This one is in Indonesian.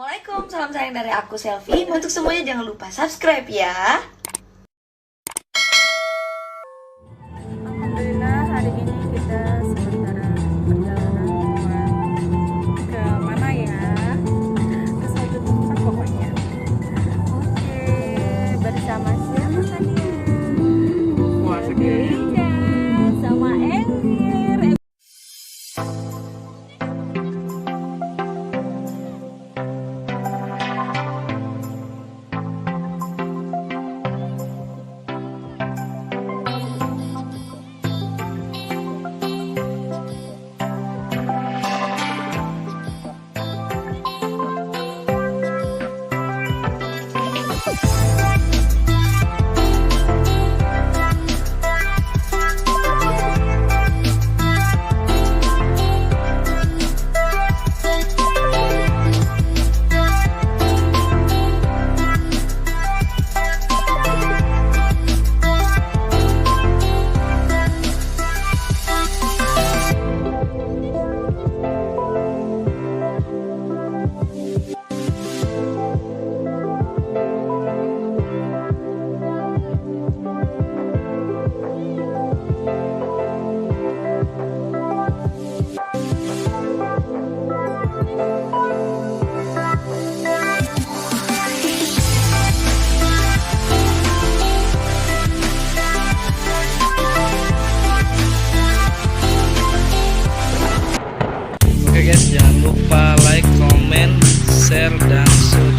Assalamualaikum, salam sayang dari aku Selfie. Untuk semuanya jangan lupa subscribe ya. Alhamdulillah hari ini kita sementara perjalanan ke mana ya? Ke suatu tempat pokoknya. Oke, bersama siapa tadi? Dinda sama Emir. Oke guys, jangan lupa like, comment, share, dan subscribe.